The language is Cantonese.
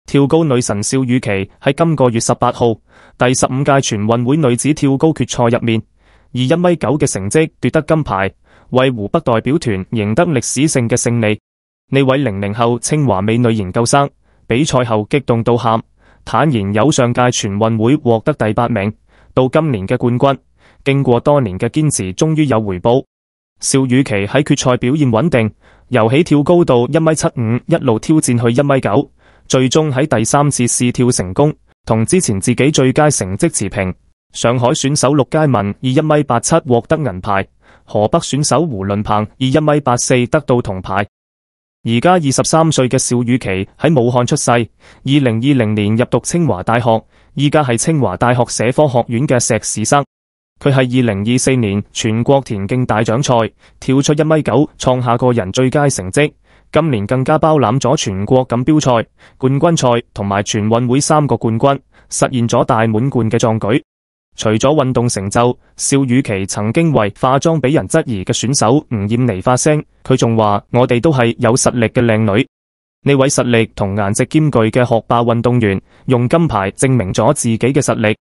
跳高女神邵雨琦喺今個月18號第15屆全運會女子跳高決賽入面，以1.9米嘅成績奪得金牌，為湖北代表團贏得歷史性嘅勝利。呢位00後清華美女研究生比賽後激動到喊，坦言有上屆全運會獲得第8名，到今年嘅冠軍，經過多年嘅堅持，終於有回報。邵雨琦喺決賽表現穩定，由起跳高到1.75米，一路挑戰去1.9米，最終喺第3次試跳成功，同之前自己最佳成績持平。上海選手陸佳文以1.87米獲得銀牌，河北選手胡倫鵬以1.84米得到銅牌。而家23歲嘅邵雨琦喺武漢出世，2020年入讀清華大學，依家係清華大學社科學院嘅碩士生。佢係2024年全國田徑大獎賽跳出1.9米，創下個人最佳成績。今年更加包攬咗全國錦標賽、冠軍賽同埋全運會3個冠軍，實現咗大滿貫嘅壯舉。除咗運動成就，邵雨琦曾經為化妝俾人質疑嘅選手吳艷妮發聲，佢仲話：我哋都係有實力嘅靚女。呢位實力同顏值兼具嘅學霸運動員，用金牌證明咗自己嘅實力。